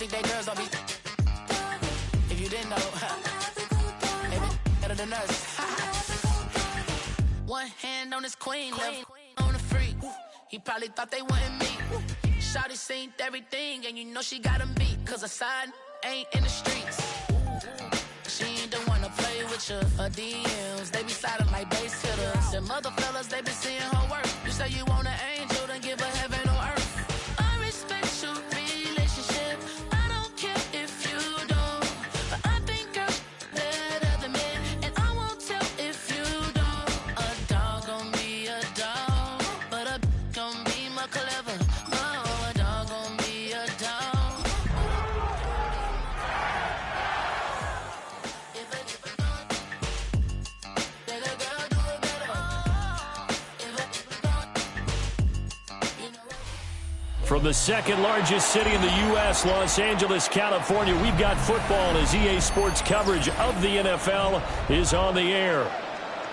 Think they girls don't be. If you didn't know, maybe better than us. One hand on his queen, left on the freak. He probably thought they wanted me. Shawty seen everything, and you know she got him beat. Cause her side ain't in the streets. She ain't the one to play with you. Her DMs, they be sliding like base hitters. And mother fellas, they be seeing her work. You say you want an angel, then give her heaven on earth. I respect your relationship. From the second largest city in the U.S., Los Angeles, California, we've got football as EA Sports coverage of the NFL is on the air.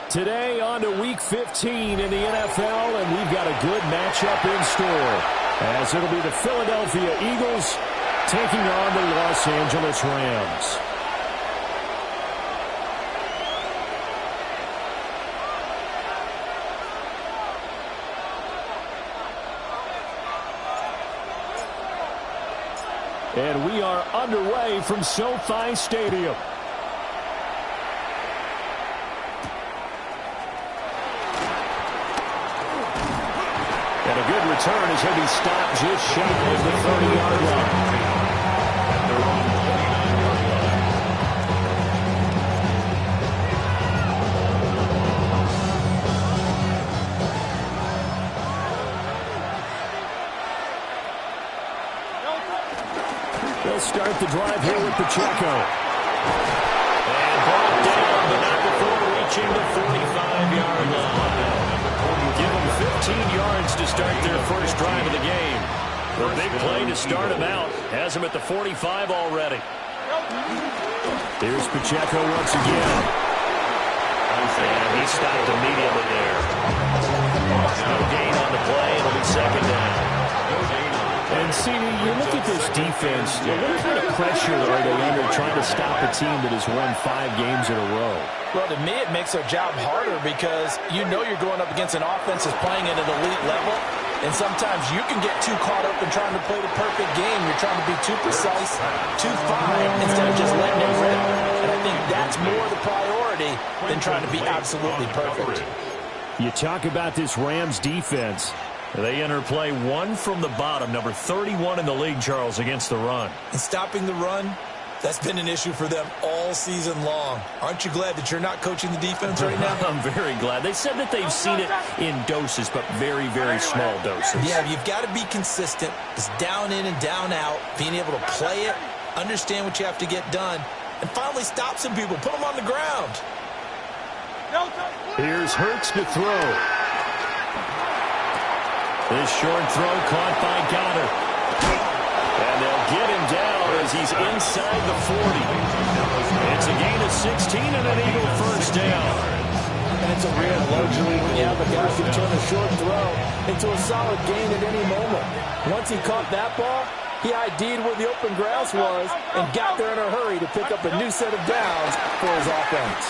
Today on to Week 15 in the NFL, and we've got a good matchup in store, as it'll be the Philadelphia Eagles taking on the Los Angeles Rams. And we are underway from SoFi Stadium. And a good return as he'll be stopped just shy of the 30-yard line. They'll start the drive here with Pacheco. And brought down, but not before reaching the 45-yard line. Give them 15 yards to start their first drive of the game. The big play to start them out has them at the 45 already. Here's Pacheco once again. And he stopped immediately there. No gain on the play. It'll be second down. And, CD, you look at this defense, what kind of pressure are they under trying to stop a team that has won 5 games in a row? Well, to me, it makes their job harder because you know you're going up against an offense that's playing at an elite level, and sometimes you can get too caught up in trying to play the perfect game. You're trying to be too precise, too fine, instead of just letting it rip. And I think that's more the priority than trying to be absolutely perfect. You talk about this Rams defense. They enter play 1 from the bottom, number 31 in the league, Charles, against the run. And stopping the run, that's been an issue for them all season long. Aren't you glad that you're not coaching the defense right now? I'm very glad. They said that they've seen it in doses, but very, very small doses. Yeah, you've got to be consistent. It's down in and down out, being able to play it, understand what you have to get done, and finally stop some people, put them on the ground. Here's Hurts to throw. This short throw caught by Goddard. And they'll get him down as he's inside the 40. It's a gain of 16 and an Eagle first down. And it's a real luxury when you have a guy who can turn a short throw into a solid gain at any moment. Once he caught that ball, he ID'd where the open grass was and got there in a hurry to pick up a new set of downs for his offense.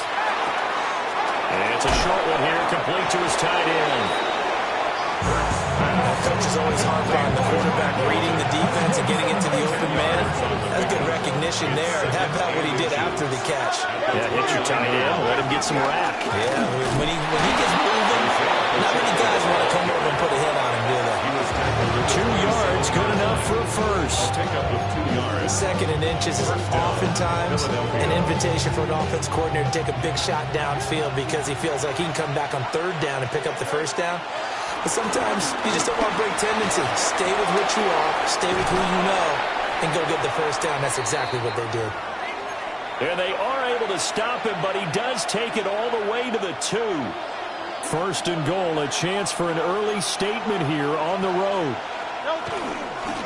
And it's a short one here, complete to his tight end. Coach is always harped on the quarterback reading the defense and getting into the open man. That's good recognition there. And how about what he did after the catch? Yeah, hit your tight end, let him get some rack. Yeah, when he gets moving, not many guys want to come over and put a hit on him, do they? 2 yards, good enough for a first. Second and inches is oftentimes an invitation for an offense coordinator to take a big shot downfield because he feels like he can come back on third down and pick up the first down. But sometimes you just don't want to break tendency. Stay with what you are, stay with who you know, and go get the first down. That's exactly what they did. And they are able to stop him, but he does take it all the way to the 2. First and goal, a chance for an early statement here on the road.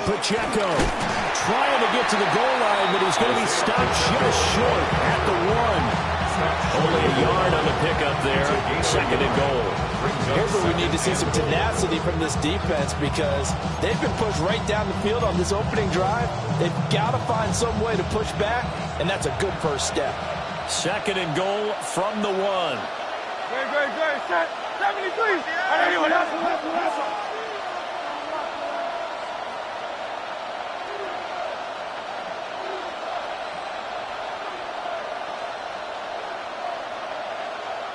Pacheco trying to get to the goal line, but he's going to be stopped just short at the 1. Only a yard on the pickup there. 2nd and goal. Here's where we need to see some tenacity from this defense because they've been pushed right down the field on this opening drive. They've got to find some way to push back, and that's a good first step. 2nd and goal from the 1. Great. Set. 73. Anyone else?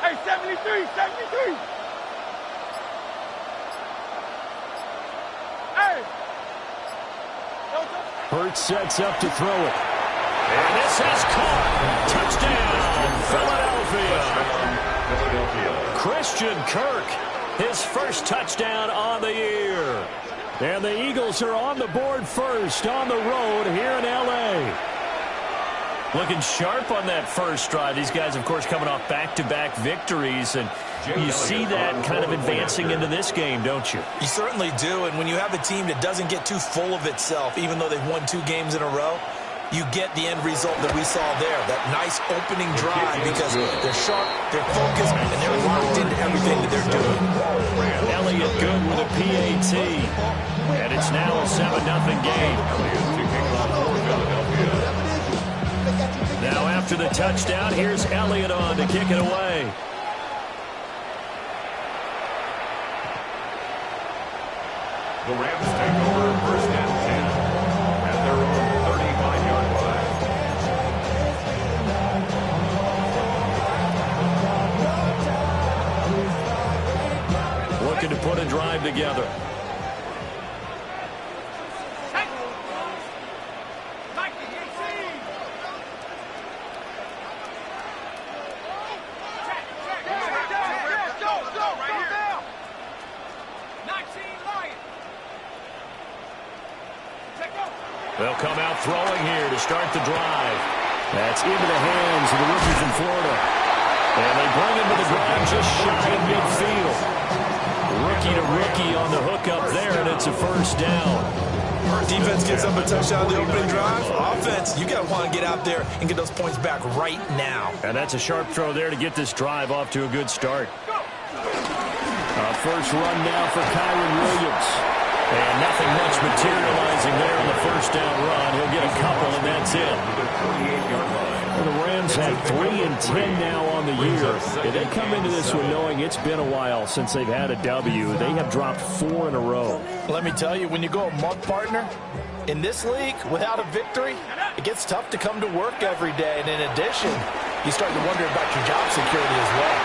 Hey, 73. Hey. Hurts sets up to throw it. And this is caught. Touchdown, Philadelphia. Christian Kirk, his first touchdown on the year. And the Eagles are on the board first on the road here in L.A. Looking sharp on that first drive. These guys, of course, coming off back-to-back victories, and you see that kind of advancing into this game, don't you? You certainly do, and when you have a team that doesn't get too full of itself, even though they've won 2 games in a row, you get the end result that we saw there, that nice opening drive because they're sharp, they're focused, and they're locked into everything that they're doing. Elliott good with a PAT, and it's now a 7-0 game. Now after the touchdown, here's Elliott on to kick it away. The Rams take over 1st and 10 at their own 35-yard line. Looking to put a drive together. They'll come out throwing here to start the drive. That's into the hands of the rookie from Florida. And they bring him to the ground just shy of midfield. Rookie to rookie on the hook up there, and it's a first down. Defense gives up a touchdown on the opening drive. Offense, you got to want to get out there and get those points back right now. And that's a sharp throw there to get this drive off to a good start. First run now for Kyron Williams. And nothing much materializing there on the first down run. He'll get a couple, and that's it. Well, the Rams have 3 and 10 now on the year. If they come into this one knowing it's been a while since they've had a W, they have dropped 4 in a row. Let me tell you, when you go a month partner, in this league, without a victory, it gets tough to come to work every day. And in addition, you start to wonder about your job security as well.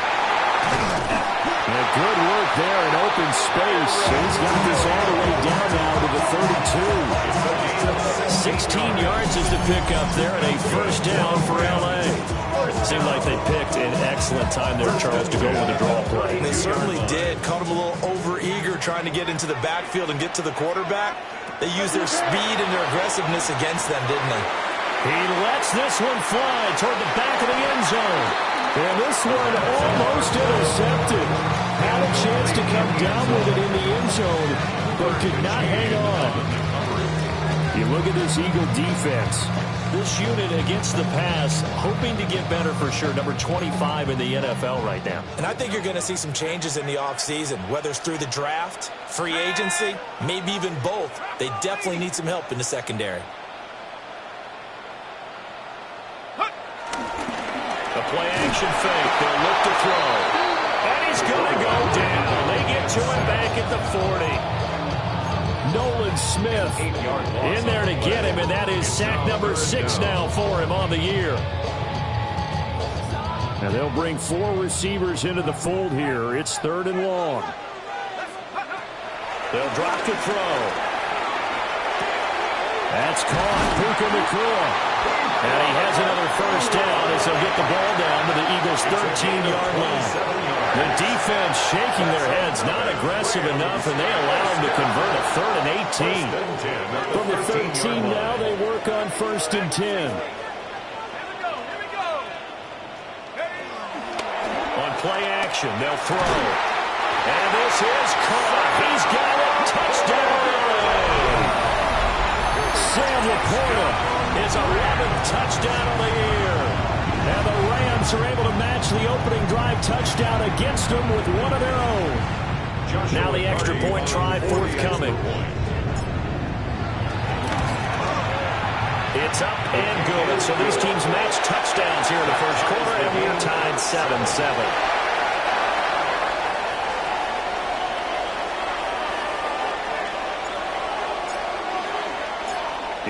And good work there in open space. He's got this all the way down now to the 32. 16 yards is the pickup there and a first down for L.A. Seemed like they picked an excellent time there, Charles, to go with the draw play. They certainly did. Caught him a little over-eager trying to get into the backfield and get to the quarterback. They used their speed and their aggressiveness against them, didn't they? He lets this one fly toward the back of the end zone. And this one almost intercepted. Had a chance to come down with it in the end zone, but could not hang on. You look at this Eagle defense. This unit against the pass, hoping to get better for sure. Number 25 in the NFL right now. And I think you're going to see some changes in the offseason, whether it's through the draft, free agency, maybe even both. They definitely need some help in the secondary. A play-action fake. They'll look to throw. And he's going to go down. They get to him back at the 40. Nolan Smith in there to get him, and that is sack number 6 now for him on the year. And they'll bring 4 receivers into the fold here. It's 3rd and long. They'll drop to throw. That's caught. Puka Nacua. And he has another first down as they'll get the ball down to the Eagles' 13-yard line. The defense shaking their heads, not aggressive enough, and they allow them to convert a 3rd and 18. From the 13 now, they work on 1st and 10. On play action, they'll throw. And this is caught. He's got it. Touchdown! Sam Laporta. His 11th touchdown of the year. And the Rams are able to match the opening drive touchdown against them with one of their own. Now the extra point try forthcoming. It's up and good. So these teams match touchdowns here in the first quarter, and we're tied 7-7.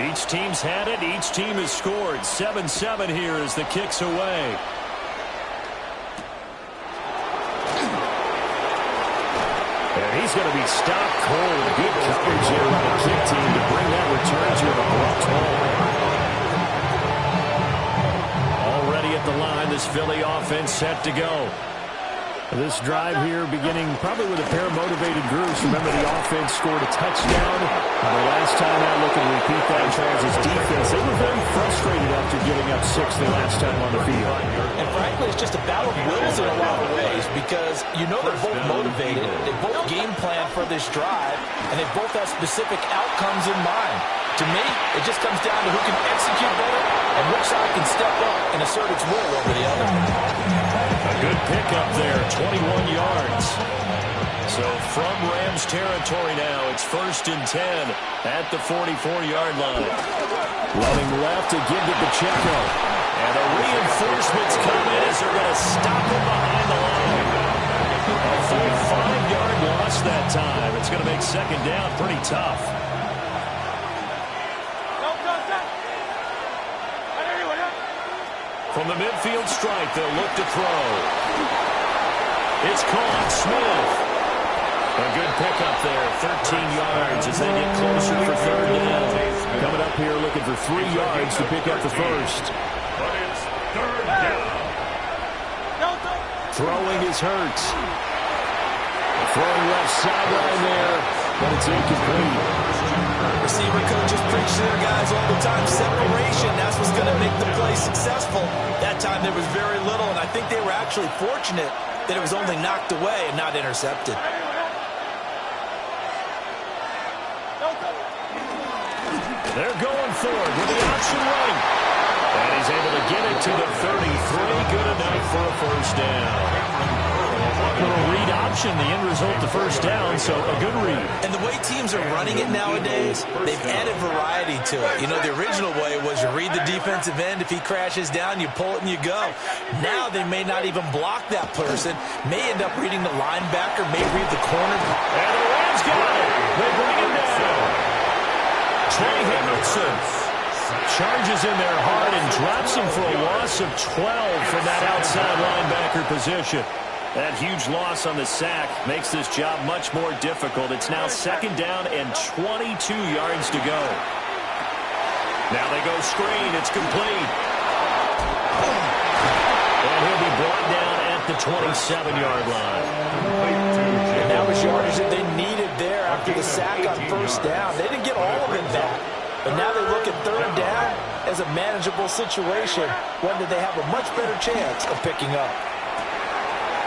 Each team's had it. Each team has scored. 7-7 here as the kick's away. And he's going to be stopped cold. Good coverage here by the kick team to bring that return to an abrupt halt. Already at the line, this Philly offense set to go. This drive here beginning probably with a pair of motivated groups. Remember, the offense scored a touchdown. The last time out, looking to repeat that Charles' defense. They were very frustrated after giving up 6 the last time on the field. And frankly, it's just a battle of wills in a lot of ways because you know they're both motivated. They both game plan for this drive, and they both have specific outcomes in mind. To me, it just comes down to who can execute better and which side can step up and assert its will over the other. A good pickup there, 21 yards. So from Rams territory now, it's 1st and 10 at the 44-yard line. Running left to give to Pacheco. And the reinforcements come in as they're going to stop him behind the line. A full 5-yard loss that time. It's going to make second down pretty tough. From the midfield stripe, they'll look to throw. It's caught. Smith. A good pickup there. 13 yards as they get closer for third down. Coming up here looking for 3 yards to pick up the first. But it's third down. Throwing is Hurts. Throwing left sideline there, but it's incomplete. Receiver coaches preach to their guys all the time. Separation, that's what's going to make the play successful. That time there was very little, and I think they were actually fortunate that it was only knocked away and not intercepted. They're going forward with the option right. And he's able to get it to the 33. Good enough for a first down. A little read option, the end result, the first down, so a good read. And the way teams are running it nowadays, they've added variety to it. You know, the original way was you read the defensive end. If he crashes down, you pull it and you go. Now they may not even block that person, may end up reading the linebacker, may read the corner. And the Rams got it. They bring him down. Trey Hendrickson charges in there hard and drops him for a loss of 12 from that outside linebacker position. That huge loss on the sack makes this job much more difficult. It's now second down and 22 yards to go. Now they go screen. It's complete. And he'll be brought down at the 27-yard line. And that was yardage that they needed there after the sack on first down. They didn't get all of it back. But now they look at third down as a manageable situation, one that they have a much better chance of picking up.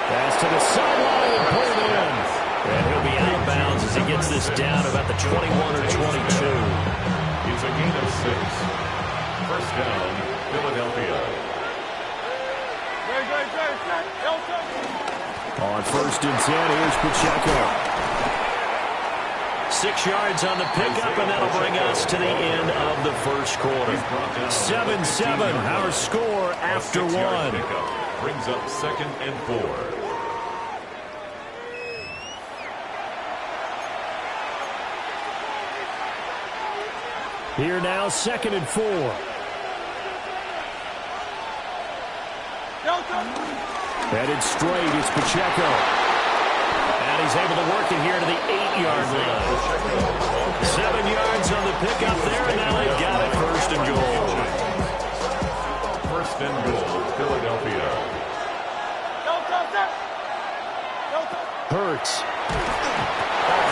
Pass to the sideline and put it in. And he'll be out of bounds as he gets this down about the 21 or 22. It's a gain of 6. First down, Philadelphia. On 1st and 10, here's Pacheco. 6 yards on the pickup, and that'll bring us to the end of the first quarter. 7-7, our score after 1. Brings up 2nd and 4. Here now, 2nd and 4. Headed straight, it's Pacheco. And he's able to work it here to the 8-yard line. 7 yards on the pickup there, and now they've got it 1st and goal. 1st and goal, Philadelphia. Hurts.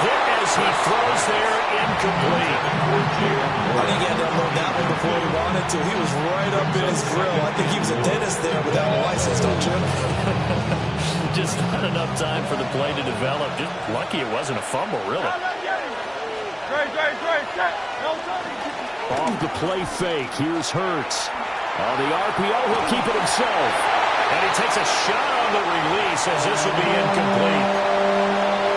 Hit as he throws there, incomplete. I think he had to unload that one before he wanted to. He was right up in his grill. I think he was a dentist there without a license, don't you? Just not enough time for the play to develop. Just lucky it wasn't a fumble, really. Great. Off the play fake, here's Hurts. On the RPO, he'll keep it himself. And he takes a shot on the release as this will be incomplete.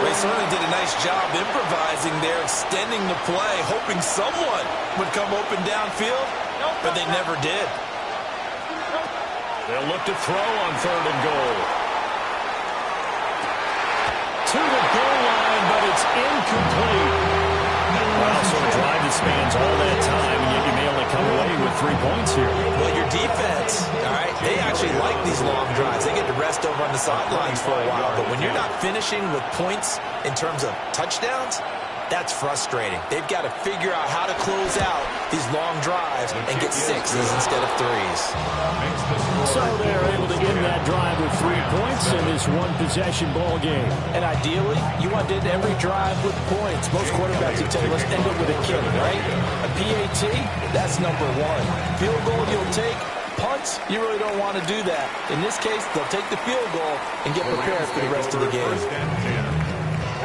They certainly did a nice job improvising there, extending the play, hoping someone would come open downfield, but they never did. They'll look to throw on 3rd and goal. To the goal line, but it's incomplete. Wow, so a drive that spans all that time, and yet you may only come away with 3 points here. Well, your defense, all right, they actually like these long drives. They get to rest over on the sidelines for a while, but when you're not finishing with points in terms of touchdowns, that's frustrating. They've got to figure out how to close out these long drives and get 6s instead of 3s. So they're able to end that drive with 3 points in this one-possession ball game. And ideally, you want to end every drive with points. Most quarterbacks will tell you, let's end it with a kick, right? A PAT, that's number 1. Field goal you'll take. Punts, you really don't want to do that. In this case, they'll take the field goal and get prepared for the rest of the game. 1st and 10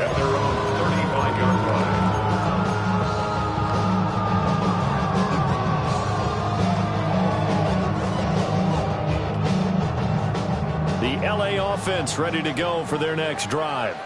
at their own 35-yard line. The LA offense ready to go for their next drive.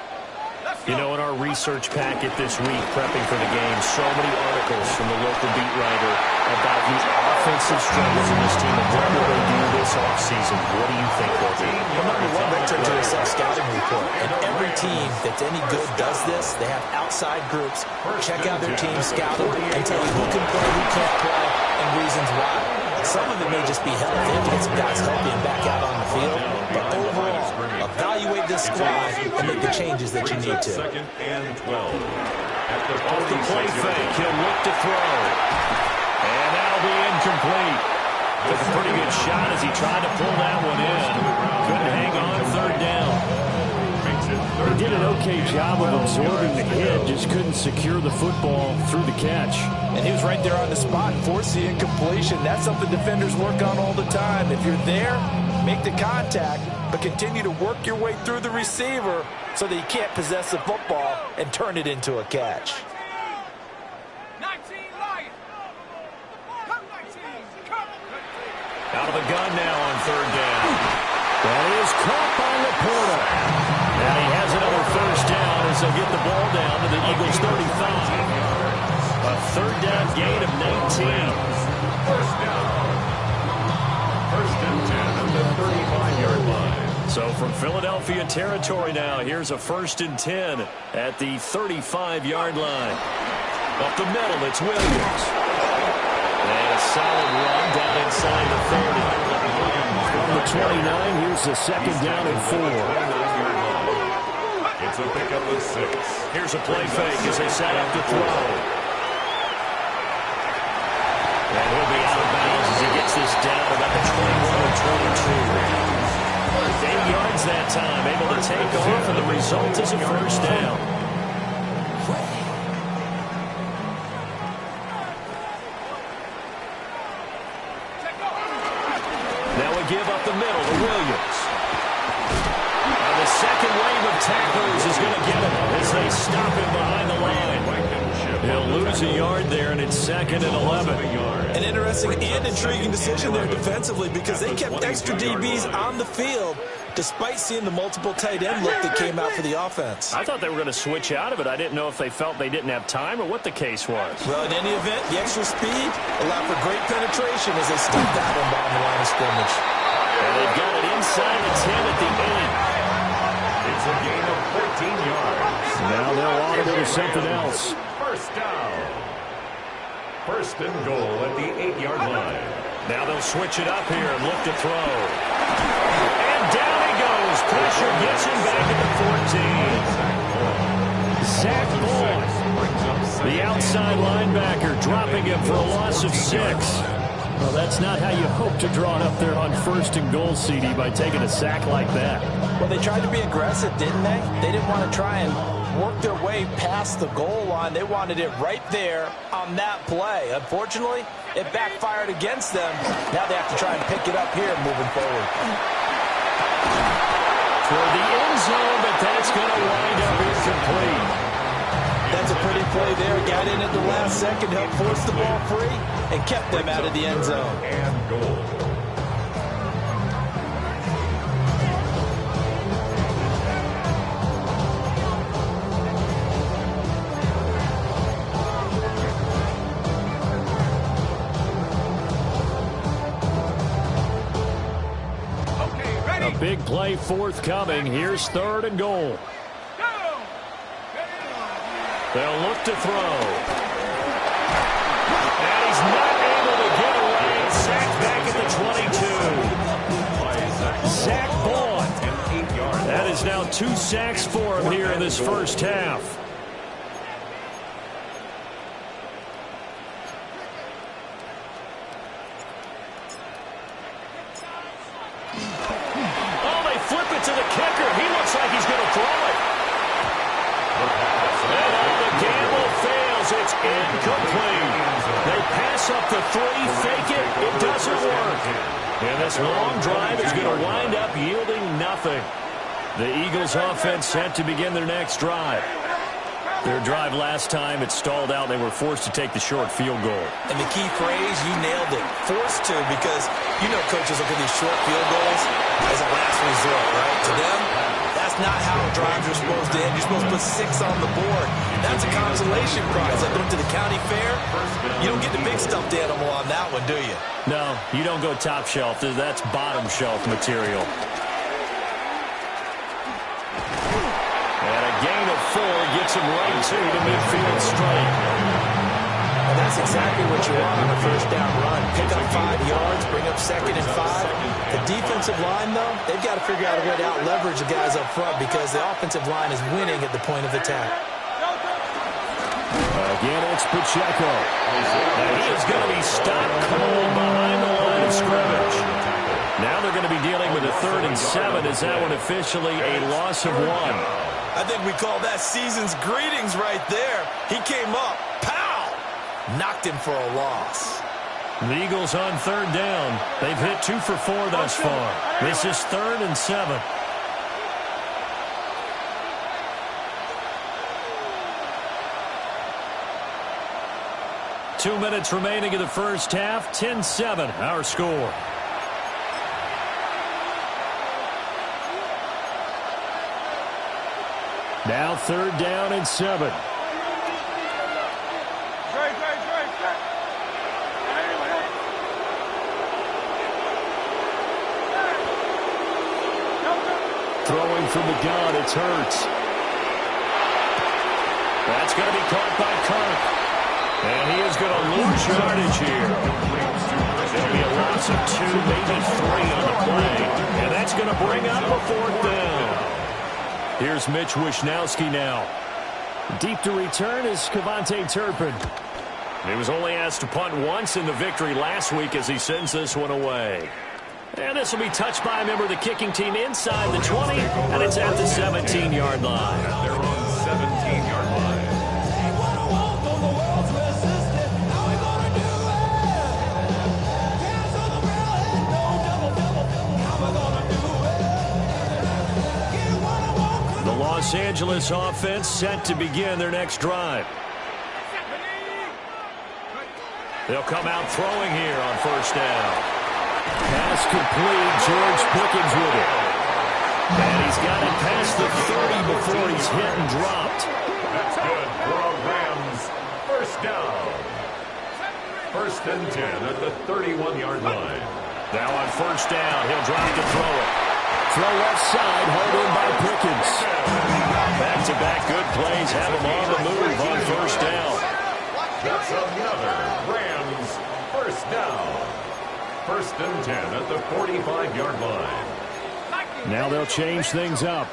You know, in our research packet this week, prepping for the game, so many articles from the local beat writer about the offensive struggles in this team and what will they do this offseason. What do you think they'll do? Well, number 1, they turn to a self-scouting report. And every team that's any good does this. They have outside groups. Check out their team, scout them, and tell you who can play, who can't play, and reasons why. Some of it may just be health. They have to get some guys healthy and back out on the field. But overall, evaluate this squad and make the changes that you need to. 2nd and 12. At the Off the play fake, he'll look to throw. And that'll be incomplete. Took a pretty good shot as he tried to pull that one in. Couldn't hang on 3rd down. He did an okay job of absorbing the hit, just couldn't secure the football through the catch. And he was right there on the spot and forced the incompletion. That's something defenders work on all the time. If you're there, make the contact, but continue to work your way through the receiver so that you can't possess the football and turn it into a catch. 19 Lions. Come 19. Come. Out of the gun now on 3rd down. That is caught by Laporta. And he has another 1st down as they'll get the ball down to the Eagles' 35. A 3rd down gain of 19. 1st down. 1st and 10 at the 35-yard line. So from Philadelphia territory now, here's a 1st and 10 at the 35-yard line. Up the middle, it's Williams. And a solid run down inside the 30. From the 29, here's the 2nd down and 4. It's a pickup of 6. Here's a play fake as they set up to throw. And he'll be out of bounds as he gets this down about the 21 or 22. 8 yards that time, able to take off, and the result is a 1st down. Now we give up the middle to Williams. And the second wave of tacklers is going to get him as they stop him behind the line. He'll lose a yard there, and it's 2nd and 11. An interesting and intriguing decision there defensively because they kept extra DBs on the field despite seeing the multiple tight end look that came out for the offense. I thought they were going to switch out of it. I didn't know if they felt they didn't have time or what the case was. Well, in any event, the extra speed allowed for great penetration as they stuck that one behind the line of scrimmage. And they've got it inside the 10 at the 8. It's a gain of 14 yards. Now they'll audible to something else. 1st down. 1st and goal at the 8-yard line. Now they'll switch it up here and look to throw. And down he goes. Pressure gets him back at the 14. Zach Boyd, the outside linebacker, dropping him for a loss of 6. Well, that's not how you hope to draw it up there on 1st and goal, CD, by taking a sack like that. Well, they tried to be aggressive, didn't they? They didn't want to try and work their way past the goal line. They wanted it right there on that play. Unfortunately, it backfired against them. Now they have to try and pick it up here moving forward. For the end zone, but that's going to wind up incomplete. That's a pretty play there. Got in at the last second, helped force the ball free, and kept them out of the end zone. And goal. play forthcoming. Here's 3rd and goal. They'll look to throw. And he's not able to get away. Sacked back at the 22. Zach Bowen. That is now 2 sacks for him here in this first half. Oh, they flip it to the kicker. He looks like he's going to throw it. And the gamble fails. It's incomplete. They pass up the 3, fake it. It doesn't work. And this long drive is going to wind up yielding nothing. The Eagles offense set to begin their next drive. Their drive last time, it stalled out. They were forced to take the short field goal. And the key phrase, you nailed it. Forced to, because you know coaches look at these short field goals as a last resort, right? To them, that's not how drives are supposed to end. You're supposed to put 6 on the board. That's a consolation prize. Like going to the county fair, you don't get the big stuffed animal on that one, do you? No, you don't go top shelf. That's bottom shelf material. And a gain of 4 gets him right to the midfield straight. And that's exactly what you want on a first down run. Pick up 5 yards, bring up 2nd and 5. The defensive line, though, they've got to figure out a way to out-leverage the guys up front because the offensive line is winning at the point of attack. Again, it's Pacheco. And he is going to be stopped cold behind the line of scrimmage. Now they're going to be dealing with a 3rd and 7. Is that one officially a loss of 1? I think we call that season's greetings right there. He came up, pow! Knocked him for a loss. The Eagles on 3rd down. They've hit 2 for 4 thus far. This is 3rd and 7. Two minutes remaining in the first half. 10-7, our score. Now 3rd down and 7. Throwing from the gun, it's Hurts. That's going to be caught by Kirk. And he is going to lose yardage here. There'll be a loss of 2, maybe 3 on the play. And that's going to bring up a 4th down. Here's Mitch Wishnowski now. Deep to return is Kevontae Turpin. He was only asked to punt once in the victory last week as he sends this one away. And this will be touched by a member of the kicking team inside the 20, and it's at the 17-yard line. They're on the 17-yard line. The Los Angeles offense set to begin their next drive. They'll come out throwing here on 1st down. Pass complete. George Pickens with it. And he's got it past the 30 before he's hit and dropped. That's good for a Rams 1st down. 1st and 10 at the 31-yard line. Now on 1st down, he'll drop to throw it. Throw left side, held in by Pickens. Back-to-back good plays have him on the move on 1st down. That's another Rams 1st down. 1st and 10 at the 45-yard line. Now they'll change things up.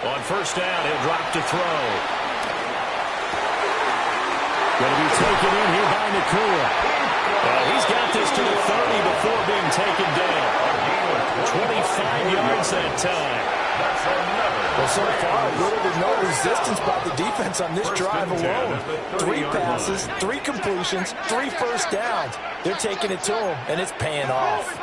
On 1st down, he'll drop to throw. Going to be taken in here by Nakua. He's got this to the 30 before being taken down. 25 yards that time. Well, so far, little to no resistance by the defense on this drive alone. 3 passes, 3 completions, 3 1st downs. They're taking it to him, and it's paying off.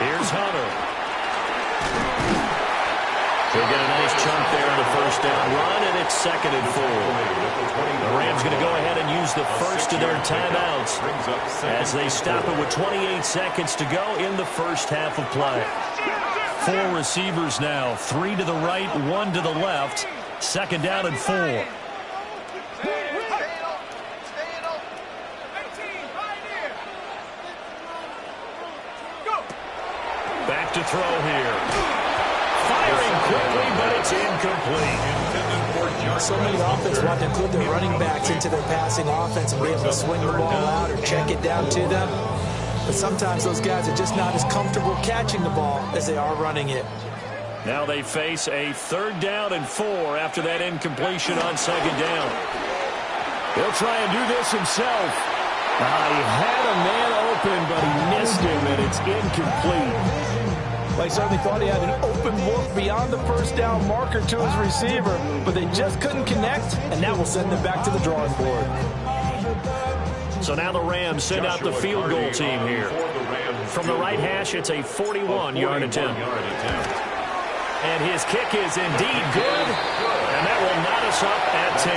Here's Hunter. He'll get a nice chunk there in the 1st down run, and it's 2nd and 4. The Rams going to go ahead and use the first of their timeouts as they stop it with 28 seconds to go in the first half of play. 4 receivers now. 3 to the right, 1 to the left. 2nd down and 4. Back to throw here. Firing quickly, but it's incomplete. So many offenses want to include their running backs into their passing offense and be able to swing the ball out or check it down to them. But sometimes those guys are just not as comfortable catching the ball as they are running it. Now they face a 3rd down and 4 after that incompletion on 2nd down. He'll try and do this himself. He had a man open, but he missed him, and it's incomplete. They certainly thought he had an open look beyond the 1st down marker to his receiver, but they just couldn't connect, and that will send them back to the drawing board. So now the Rams send out the field goal team here. From the right hash, it's a 41-yard attempt. And his kick is indeed good, and that will knot us up at 10.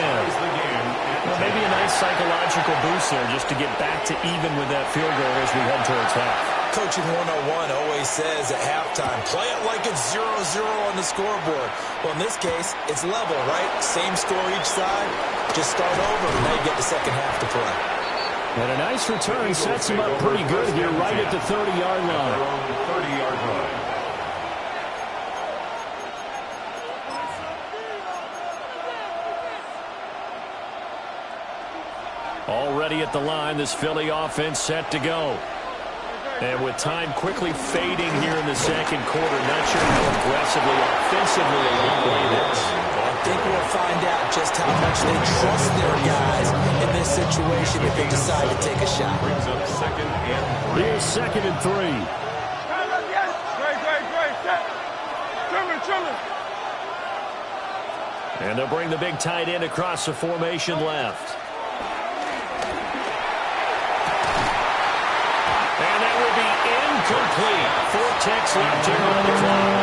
Well, maybe a nice psychological boost there just to get back to even with that field goal as we head towards half. Coaching 101 always says at halftime, play it like it's 0-0 on the scoreboard. Well, in this case, it's level, right? Same score each side. Just start over, and now you get the second half to play. And a nice return sets him up pretty good here right at the 30-yard line. 30-yard line. Already at the line, this Philly offense set to go. And with time quickly fading here in the 2nd quarter, not sure how aggressively, offensively they will play this. I think we'll find out just how much they trust their guys in this situation if they decide to take a shot. Brings up 2nd and 3. Here's 2nd and 3. And they'll bring the big tight end across the formation left. And that will be incomplete. 4 ticks left here on the clock.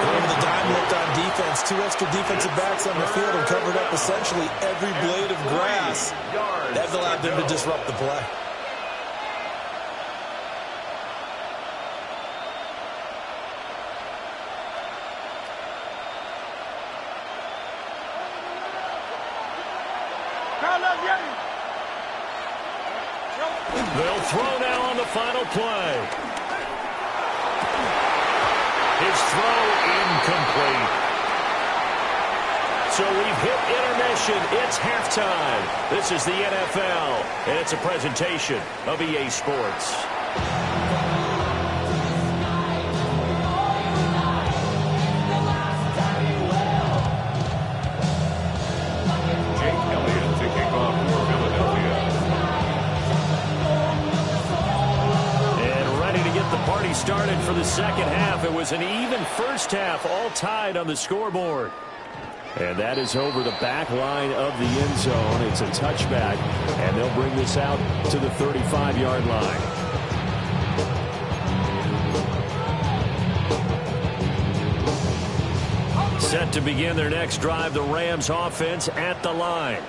Whenever the dime looked on defense, 2 extra defensive backs on the field and covered up essentially every blade of grass. That allowed them to disrupt the play. They'll throw now on the final play. His throw incomplete. So we've hit intermission. It's halftime. This is the NFL, and it's a presentation of EA Sports. Started for the 2nd half. It was an even 1st half, all tied on the scoreboard. And that is over the back line of the end zone. It's a touchback, and they'll bring this out to the 35-yard line. Set to begin their next drive, the Rams offense at the line.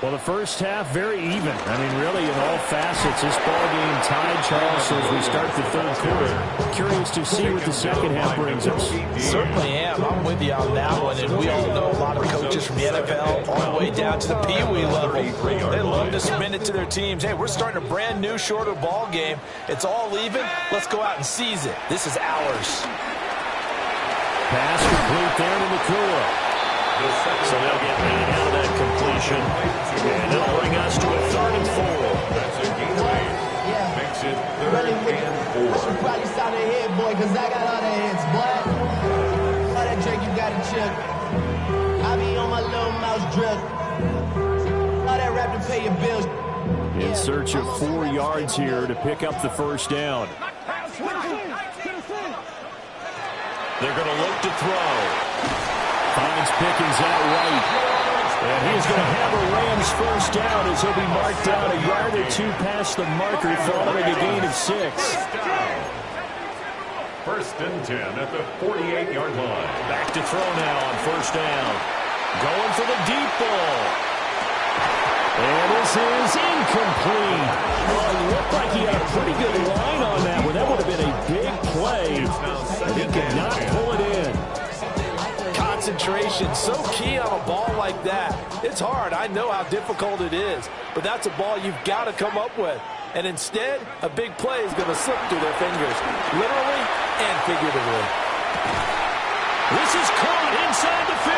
Well, the 1st half, very even. I mean, really, in all facets, this ball game tied, Charles, as we start the 3rd quarter. Curious to see what the 2nd half brings us. Certainly am. I'm with you on that one. And we all know a lot of coaches from the NFL all the way down to the Pee Wee level. They love to spin it to their teams. Hey, we're starting a brand new, shorter ball game. It's all even. Let's go out and seize it. This is ours. Pass complete there to McCullough. So they'll get 8 out of that completion. And it'll bring us to a 3rd and 4. That's a gain of 8. Makes it 3rd and 4. I should probably start a head, boy, because I got all the heads, boy. All that drink you got to chip. I be on my little mouse drip. All that rap to pay your bills. In search of 4 yards here to pick up the 1st down. They're going to look to throw. Finds Pickens out right. And he's going to have a Rams 1st down as he'll be marked down a yard or 2 past the marker following a gain of 6. 1st and 10 at the 48-yard line. Back to throw now on 1st down. Going for the deep ball. And this is incomplete. Well, it looked like he had a pretty good line on that one. That would have been a big play. could not pull it in. Concentration, so key on a ball like that. It's hard. I know how difficult it is, but that's a ball you've got to come up with. And instead, a big play is going to slip through their fingers, literally and figuratively. This is caught inside the 15.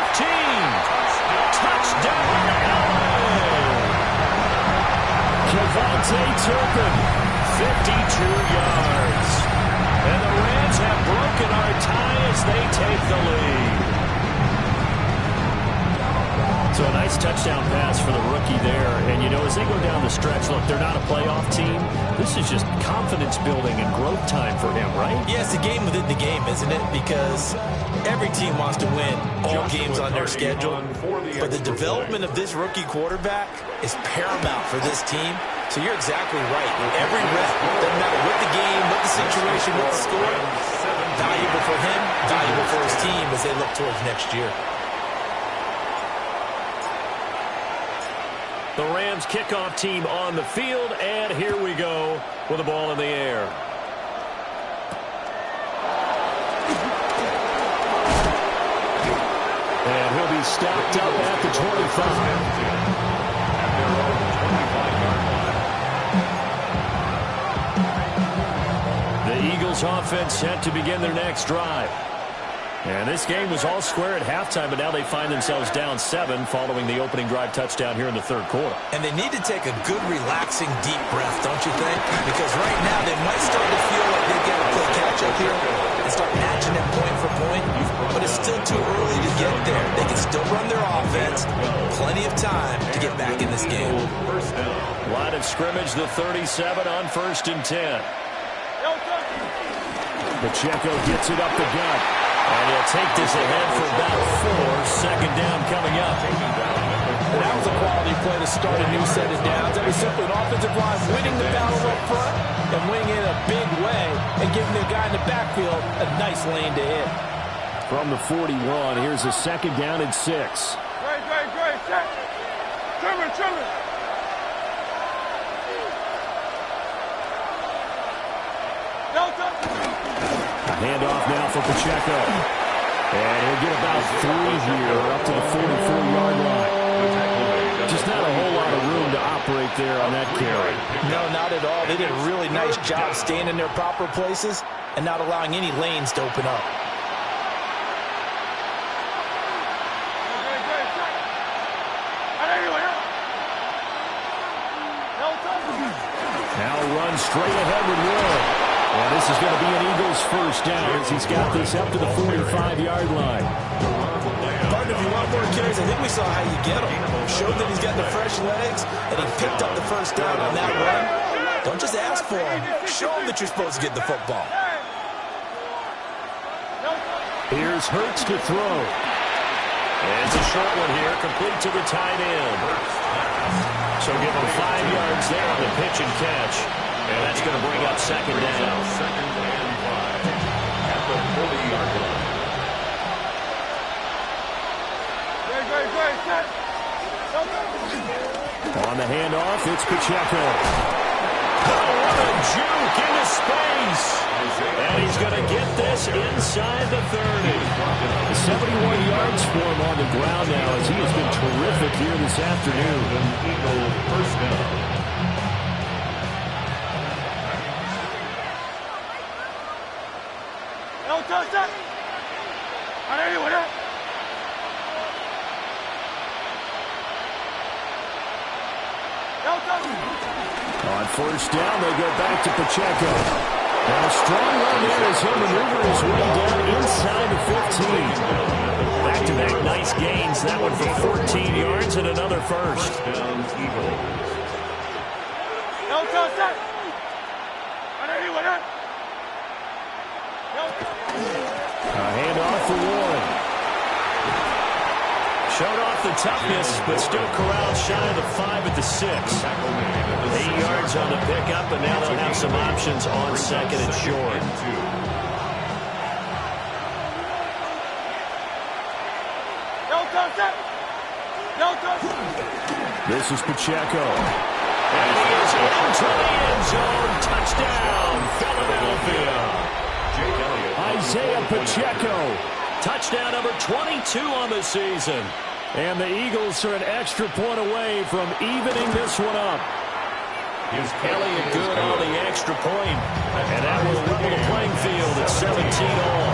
Touchdown, Kevontae Turpin, 52 yards. And the Rams have broken our tie as they take the lead. So a nice touchdown pass for the rookie there. And, you know, as they go down the stretch, look, they're not a playoff team. This is just confidence building and growth time for him, right? Yeah, it's a game within the game, isn't it? Because every team wants to win all games on their schedule. But the development of this rookie quarterback is paramount for this team. So you're exactly right. Every rep, doesn't matter what the game, what the situation, what the score, valuable for him, valuable for his team as they look towards next year. The Rams kickoff team on the field, and here we go with the ball in the air. And he'll be stopped up at the 25. The Eagles offense set to begin their next drive. And this game was all square at halftime, but now they find themselves down 7 following the opening drive touchdown here in the third quarter. And they need to take a good, relaxing, deep breath, don't you think? Because right now they might start to feel like they've got to play catch-up here and start matching it point for point. But it's still too early to get there. They can still run their offense. Plenty of time to get back in this game. Line of scrimmage, the 37 on 1st and 10. Pacheco gets it up the gut. And he'll take this ahead for about 4. Second down coming up. That was a quality play to start a new set of downs. That was simply an offensive line winning the battle up front and winning it in a big way and giving the guy in the backfield a nice lane to hit. From the 41, here's a second down and 6. Great. Check. Trimmer. Handoff now for Pacheco. And he'll get about 3 here up to the 44-yard line. Just not a whole lot of room to operate there on that carry. No, not at all. They did a really nice job staying in their proper places and not allowing any lanes to open up. Now run straight ahead with Wood. And this is going to be an Eagles first down as he's got this up to the 45-yard line. Partner, if you want more carries, I think we saw how you get him. Showed that he's got the fresh legs, and he picked up the first down on that run. Don't just ask for him. Show him that you're supposed to get the football. Here's Hurts to throw. And it's a short one here, complete to the tight end. So give him 5 yards there on the pitch and catch. And that's going to bring up second down. Second and 5 at the 40-yard line. On the handoff, it's Pacheco. Oh, what a juke into space. And he's going to get this inside the 30. 71 yards for him on the ground now as he has been terrific here this afternoon. Eagle first down. On first down, they go back to Pacheco. And a strong run there as he'll maneuver his way down inside the 15. Back-to-back nice gains. That one for 14 yards and another first. A handoff for Warren. Showed off the toughness, but still corralled shy of the 5 at the 6. 8 yards on the pickup, and now they'll have some options on second and short. This is Pacheco. And he is into the end zone. Touchdown, Philadelphia. Isaiah Pacheco. Touchdown number 22 on the season. And the Eagles are an extra point away from evening this one up. Elliott good on the extra point. And that will level the playing field at 17 all.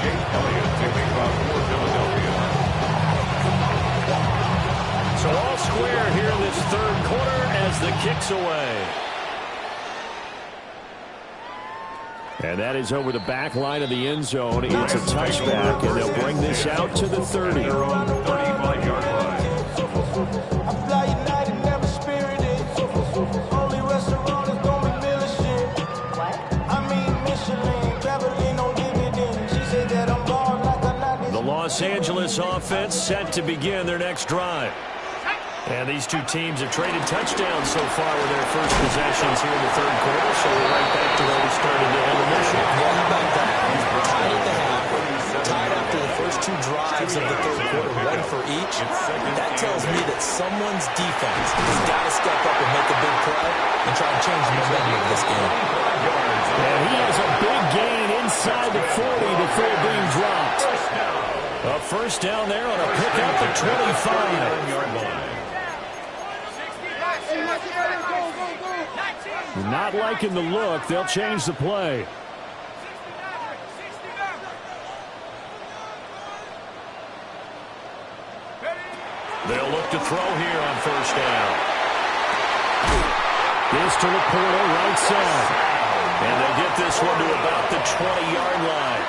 Elliott taking off for Philadelphia. So all square here in this third quarter as the kick's away. And that is over the back line of the end zone. It's a touchback, and they'll bring this out to the 30. They're on the 35-yard line. The Los Angeles offense set to begin their next drive. And these two teams have traded touchdowns so far with their first possessions here in the third quarter, so we're right back to where we started the intermission. Yeah, how about that? Tied at the half, tied after the first two drives of the third quarter, one for each. That tells me that someone's defense has got to step up and make a big play and try and change the momentum of this game. And he has a big gain inside the 40 before being dropped. A first down there on a pickup at 25. Not liking the look. They'll change the play. They'll look to throw here on first down. This to Laporta, right side. And they get this one to about the 20-yard line.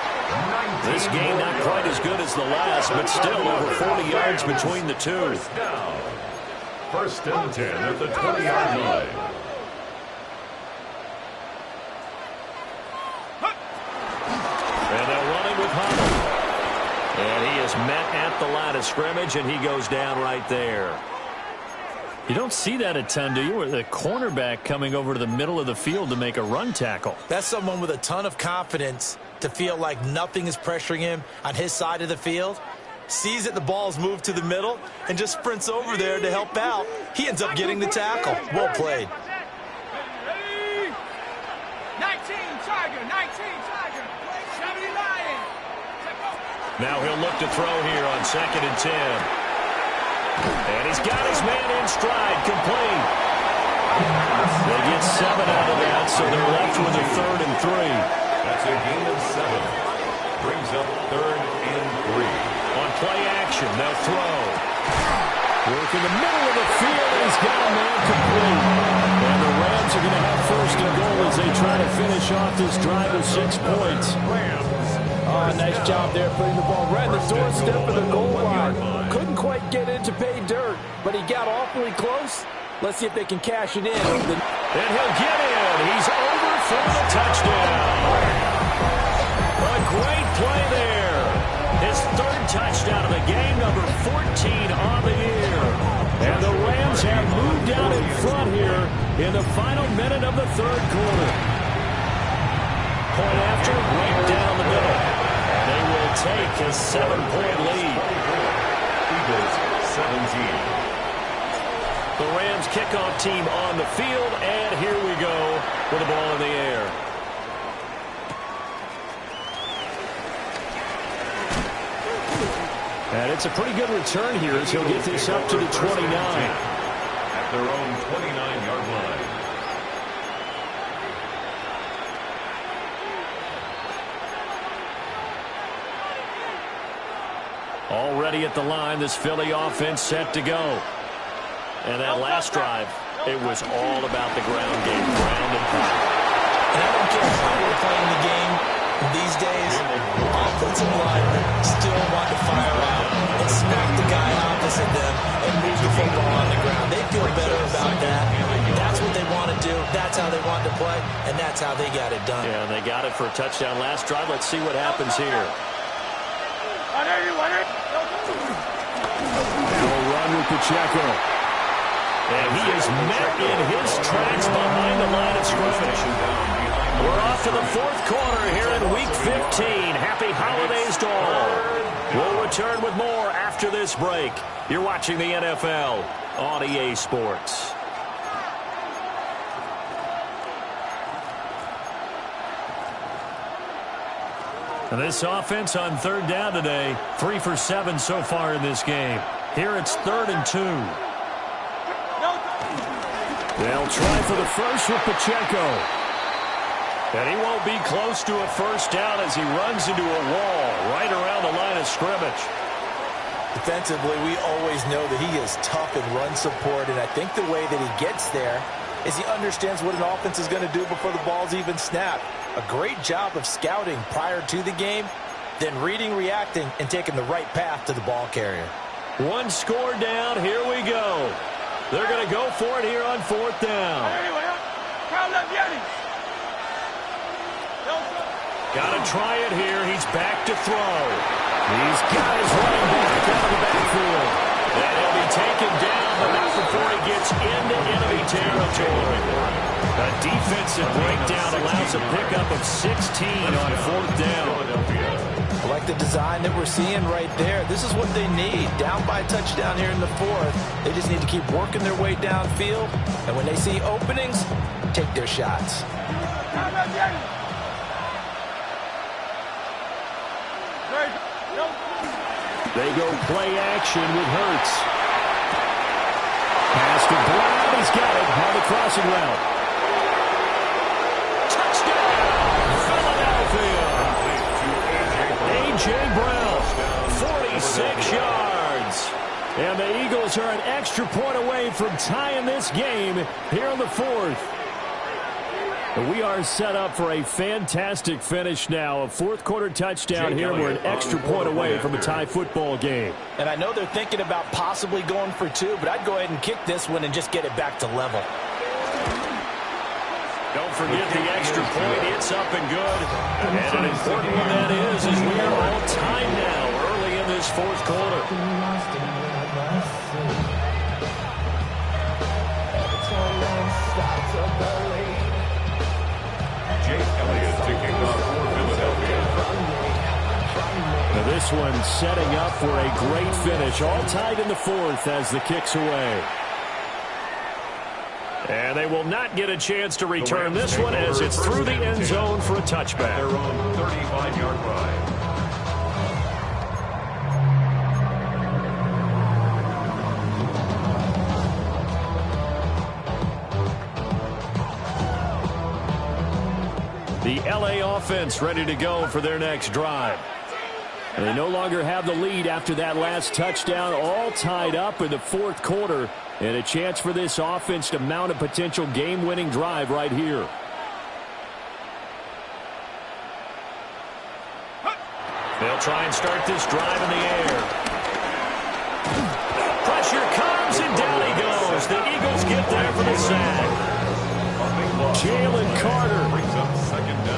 This game not quite as good as the last, but still over 40 yards between the two. First and 10 at the 20-yard line. And they'll run it with Hummel. And he is met at the line of scrimmage, and he goes down right there. You don't see that a ton, do you? With a cornerback coming over to the middle of the field to make a run tackle. That's someone with a ton of confidence to feel like nothing is pressuring him on his side of the field. Sees that the ball's moved to the middle and just sprints over there to help out. He ends up getting the tackle. Well played. 19 Tiger, 70 Lion. Now he'll look to throw here on 2nd and 10. And he's got his man in stride, complete. They get 7 out of that, so they're left with a 3rd and 3. That's a gain of 7. Brings up 3rd and 3. On play action, they'll throw. Work in the middle of the field, and he's got a man complete. And the Rams are going to have 1st and goal as they try to finish off this drive with 6 points. Oh, nice job there putting the ball right in the doorstep of the goal line. Couldn't quite get it to pay dirt, but he got awfully close. Let's see if they can cash it in. And he'll get in. He's over for the touchdown. A great play there. His 3rd touchdown of the game, number 14 on the year. And the Rams have moved down in front here in the final minute of the 3rd quarter. Point after, right down the middle. And they will take a 7-point lead. Eagles 17. The Rams kickoff team on the field, and here we go with the ball in the air. And it's a pretty good return here as he'll get this up to the 29. At their own 29-yard line. Already at the line, this Philly offense set to go. And that last drive, it was all about the ground game, ground and pound. And I don't care how we're playing the game these days, offensive linemen still want to fire out and smack the guy opposite them and move the football on the ground. They feel better about that. That's what they want to do. That's how they want to play, and that's how they got it done. Yeah, and they got it for a touchdown last drive. Let's see what happens here. Now a run with Pacheco. And he is met in his tracks behind the line of scrimmage. We're off to the 4th quarter here in Week 15. Happy holidays to all. We'll return with more after this break. You're watching the NFL on EA Sports. And this offense on third down today, 3 for 7 so far in this game. Here it's 3rd and 2. They'll try for the first with Pacheco. And he won't be close to a first down as he runs into a wall right around the line of scrimmage. Defensively, we always know that he is tough in run support, and I think the way that he gets there is he understands what an offense is going to do before the ball's even snapped. A great job of scouting prior to the game, then reading, reacting, and taking the right path to the ball carrier. One score down. Here we go. They're going to go for it here on 4th down. Got to try it here. He's back to throw. These guys running back out of the backfield. And he'll be taken down, but not before he gets into enemy territory. A defensive breakdown allows a pickup of 16 on 4th down. I like the design that we're seeing right there. This is what they need. Down by a touchdown here in the 4th. They just need to keep working their way downfield. And when they see openings, take their shots. They go play action with Hurts. Pass to Brown. He's got it on the crossing route. Touchdown, Philadelphia. A.J. Brown, 46 yards. And the Eagles are an extra point away from tying this game here in the 4th. We are set up for a fantastic finish now. A 4th quarter touchdown here. We're an extra point away from a tie football game. And I know they're thinking about possibly going for 2, but I'd go ahead and kick this one and just get it back to level. Don't forget the extra point. It's up and good. And an important one that is we are all tied now early in this 4th quarter. Now this one setting up for a great finish. All tied in the 4th as the kick's away. And they will not get a chance to return this one as it's through the end zone for a touchback. Their own 35-yard line. The LA offense ready to go for their next drive. And they no longer have the lead after that last touchdown, all tied up in the 4th quarter, and a chance for this offense to mount a potential game-winning drive right here. They'll try and start this drive in the air. Pressure comes, and down he goes. The Eagles get there for the sack. Jalen Carter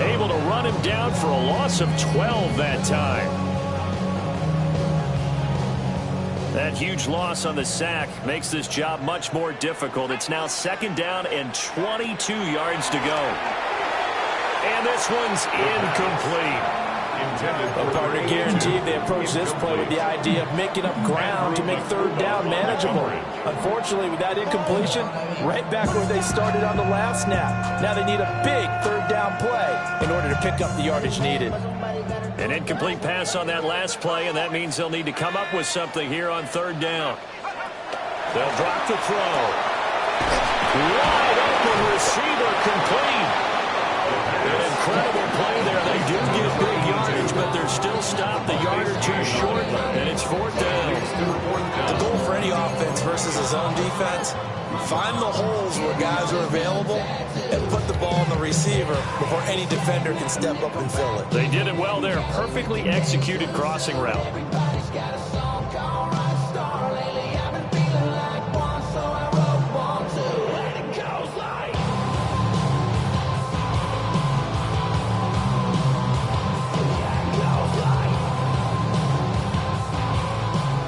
able to run him down for a loss of 12 that time. That huge loss on the sack makes this job much more difficult. It's now 2nd down and 22 yards to go. And this one's incomplete. A partner guaranteed they approach this play with the idea of making up ground to make 3rd down manageable. Unfortunately, with that incompletion, right back where they started on the last snap. Now they need a big 3rd down play in order to pick up the yardage needed. An incomplete pass on that last play, and that means they'll need to come up with something here on 3rd down. They'll drop the throw. Wide open receiver complete. An incredible play there. They do get big yardage, but they're still stopped. The yard or 2 short, and it's 4th down. The goal for any offense versus a zone defense, find the holes where guys are available and put the ball in the receiver before any defender can step up and fill it. They did it well there. Perfectly executed crossing route.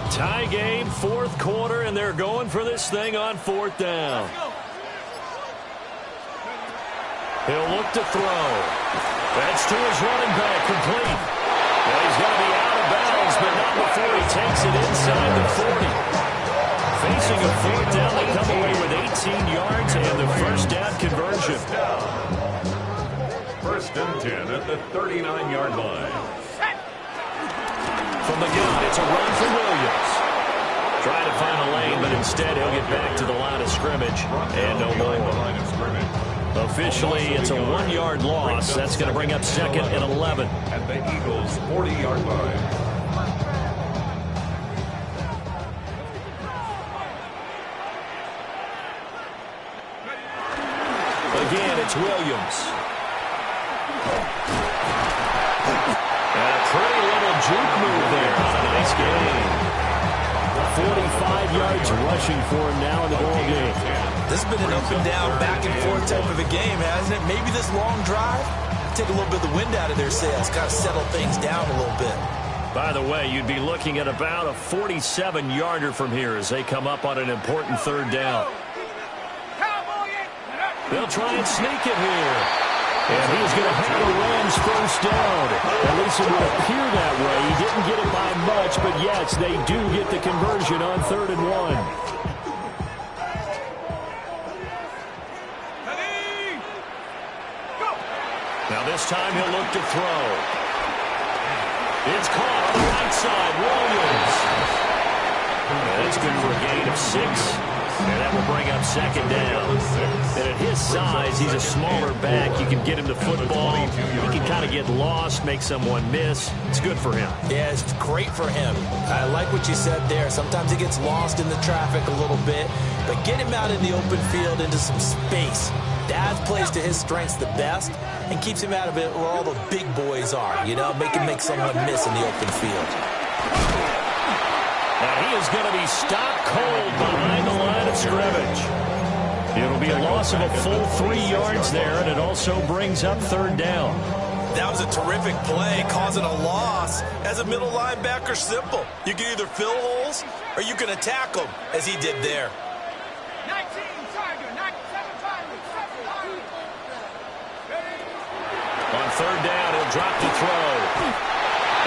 Tie game, 4th quarter, and they're going for this thing on 4th down. He'll look to throw. That's to his running back, complete. Well, he's going to be out of bounds, but not before he takes it inside the 40. Facing a 4th down, they come away with 18 yards and the first down conversion. 1st and 10 at the 39-yard line. From the gun, it's a run for Williams. Trying to find a lane, but instead he'll get back to the line of scrimmage and no more. Officially, it's a 1-yard loss. That's going to bring up 2nd and 11. At the Eagles' 40-yard line. Again, it's Williams. And a pretty little juke move there. Nice game. 45 yards rushing for him now in the ball game. This has been an up and down, back and forth type of a game, hasn't it? Maybe this long drive, take a little bit of the wind out of their sails, kind of settle things down a little bit. By the way, you'd be looking at about a 47-yarder from here as they come up on an important 3rd down. They'll try and sneak it here. And he's going to have the Rams first down. At least it would appear that way. He didn't get it by much, but yes, they do get the conversion on 3rd and 1. Now this time he'll look to throw. It's caught on the right side. Williams. And that's good for a gain of 6. And that will bring up 2nd down. And at his size, he's a smaller back. You can get him the football. He can kind of get lost, make someone miss. It's good for him. Yeah, it's great for him. I like what you said there. Sometimes he gets lost in the traffic a little bit. But get him out in the open field into some space. That plays to his strengths the best and keeps him out of it where all the big boys are. You know, make someone miss in the open field. And he is going to be stopped cold behind the line of scrimmage. It'll be a loss of a full 3 yards there, and it also brings up 3rd down. That was a terrific play, causing a loss. As a middle linebacker, simple. You can either fill holes or you can attack them, as he did there. 19 Tiger, 97 Tiger, 7 Tiger. On 3rd down, he'll drop to throw.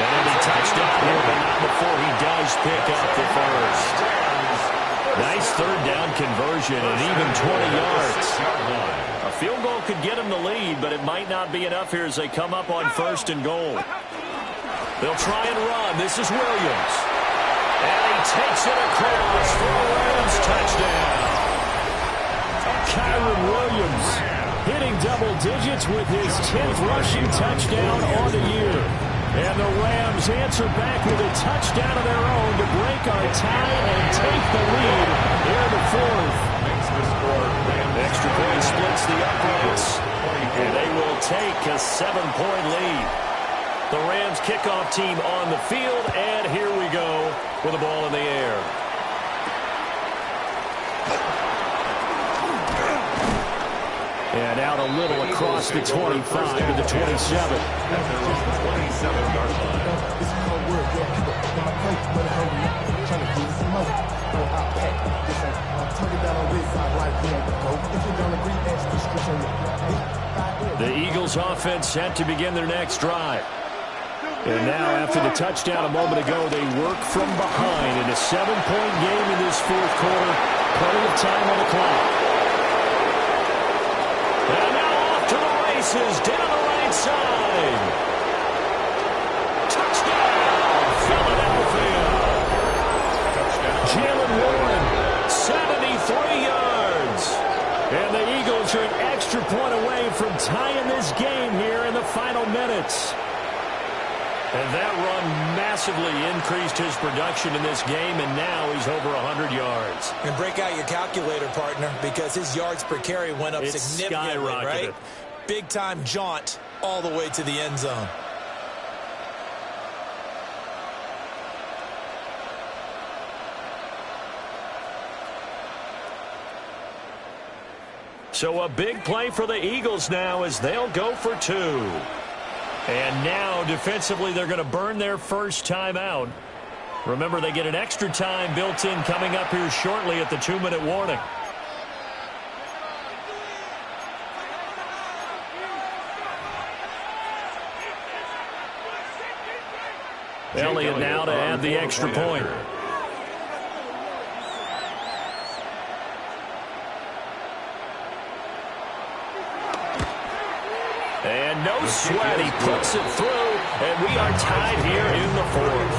And he'll be touchdown here, but not before he does pick up the first. Nice 3rd down conversion and even 20 yards. A field goal could get him the lead, but it might not be enough here as they come up on 1st and goal. They'll try and run. This is Williams. And he takes it across for a Rams touchdown. Kyron Williams hitting double digits with his 10th rushing touchdown on the year. And the Rams answer back with a touchdown of their own to break our tie and take the lead here in the 4th. Extra point splits the uprights, and they will take a 7-point lead. The Rams kickoff team on the field, and here we go with the ball in the air. And out a little across the 25 to the 27. The Eagles offense set to begin their next drive. And now after the touchdown a moment ago, they work from behind in a 7-point game in this 4th quarter. Plenty of time on the clock. And now off to the races, down the right side. Touchdown, Philadelphia. Jalen Warren, 73 yards. And the Eagles are an extra point away from tying this game here in the final minutes. And that run massively increased his production in this game, and now he's over 100 yards. And break out your calculator, partner, because his yards per carry went up significantly, right? Big-time jaunt all the way to the end zone. So a big play for the Eagles now as they'll go for 2. And now, defensively, they're going to burn their first time out. Remember, they get an extra time built in coming up here shortly at the 2-minute warning. Elliott now to add the extra point. And no sweat, he puts it through, And we are tied here in the fourth.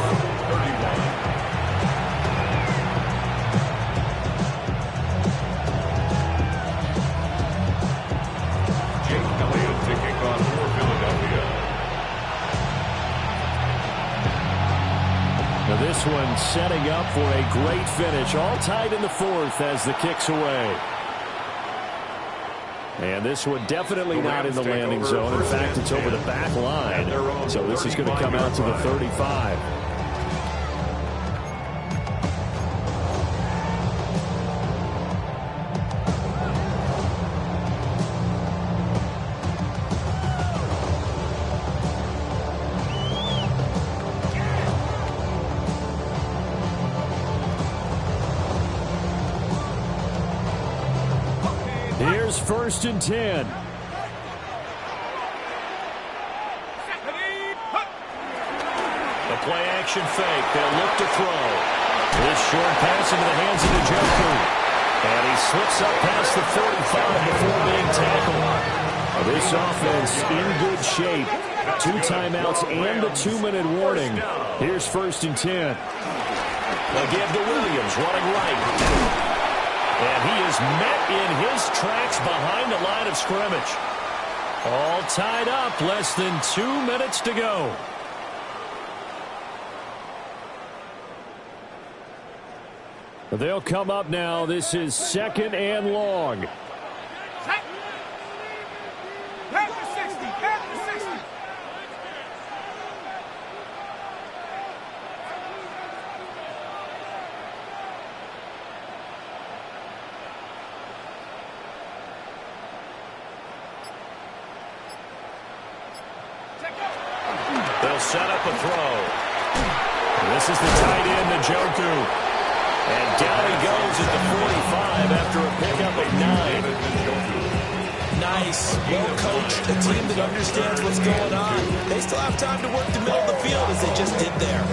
Now this one setting up for a great finish. All tied in the fourth as the kick's away. And this one definitely not in the landing zone. In fact, it's over the back line. So this is going to come out to the 35. Here's 1st and 10. The play action fake. They'll look to throw. This short pass into the hands of Njoku. And he slips up past the 45 before being tackled. This offense in good shape. 2 timeouts and a 2-minute warning. Here's 1st and 10. They'll give to Williams running right. And he is met in his tracks behind the line of scrimmage. All tied up, less than 2 minutes to go. They'll come up now. This is 2nd and long. They'll set up a throw. This is the tight end, Njoku. And down he goes at the 45 after a pickup of 9. Nice, well-coached, a team that understands what's going on. They still have time to work the middle of the field as they just did there.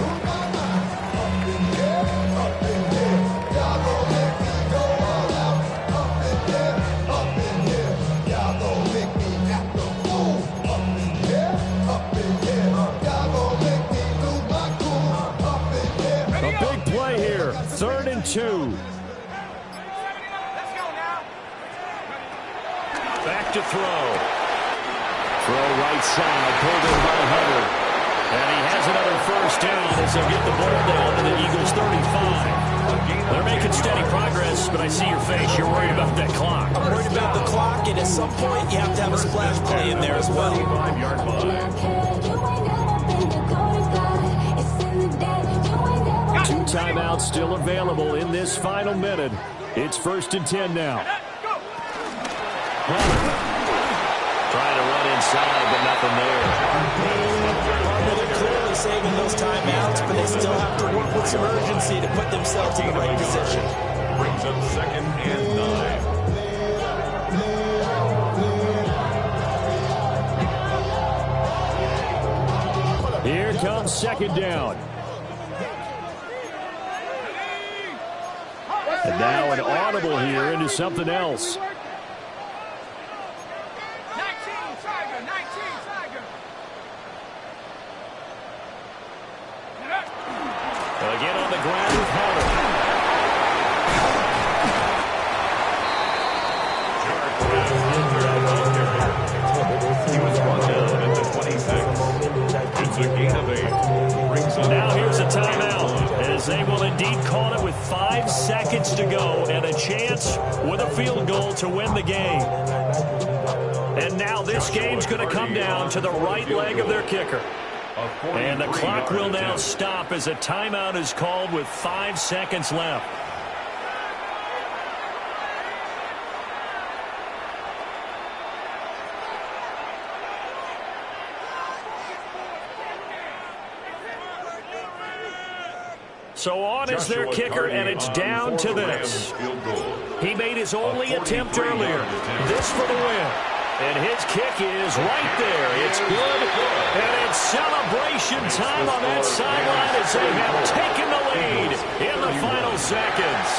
Here, 3rd and 2. Back to throw. Throw right side, pulled in by Hubbard. And he has another 1st down as they'll get the ball down to the Eagles' 35. They're making steady progress, but I see your face. You're worried about that clock. I'm worried about the clock, and at some point you have to have a splash play in there as well. 5-yard line. 2 timeouts still available in this final minute. It's 1st and 10 now. Trying to run inside, but nothing there. They're clearly saving those timeouts, but they still have to work with some urgency to put themselves in the right position. Brings up 2nd and 9. Here comes 2nd down. And now an audible here into something else. 19 Tiger, 19 Tiger. Again on the ground with Hunter. He was brought down at the 26. It's a gain of 8. Brings up Now here's a timeout, as they will indeed call it with 5 seconds to go and a chance with a field goal to win the game. And now this game's going to come down to the right leg of their kicker. And the clock will now stop as a timeout is called with 5 seconds left. So on is their kicker, and it's down to this. He made his only attempt earlier. This for the win. And his kick is right there. It's good. And it's celebration time on that sideline as they have taken the lead in the final seconds.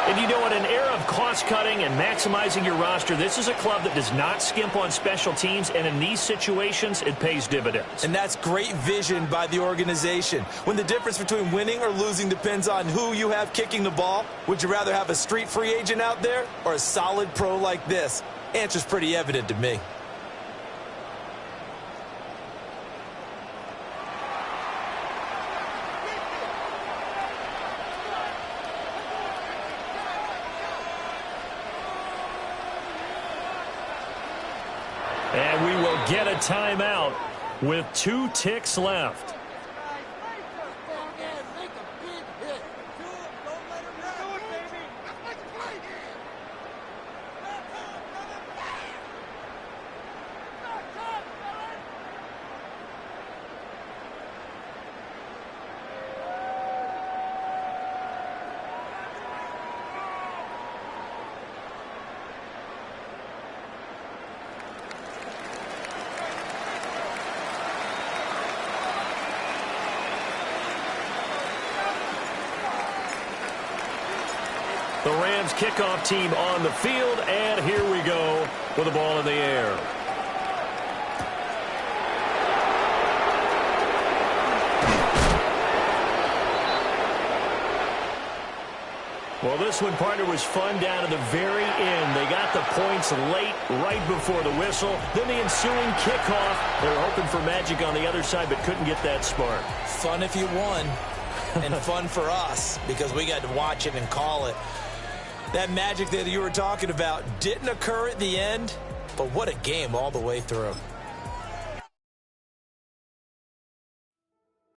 And you know, in an era of cost-cutting and maximizing your roster, this is a club that does not skimp on special teams, and in these situations, it pays dividends. And that's great vision by the organization. When the difference between winning or losing depends on who you have kicking the ball, would you rather have a street free agent out there or a solid pro like this? Answer's pretty evident to me. And we will get a timeout with 2 ticks left. The Rams kickoff team on the field, and here we go with the ball in the air. Well, this one, partner, was fun down to the very end. They got the points late, right before the whistle. Then the ensuing kickoff. They were hoping for magic on the other side, but couldn't get that spark. Fun if you won, and fun for us because we got to watch it and call it. That magic that you were talking about didn't occur at the end, but what a game all the way through.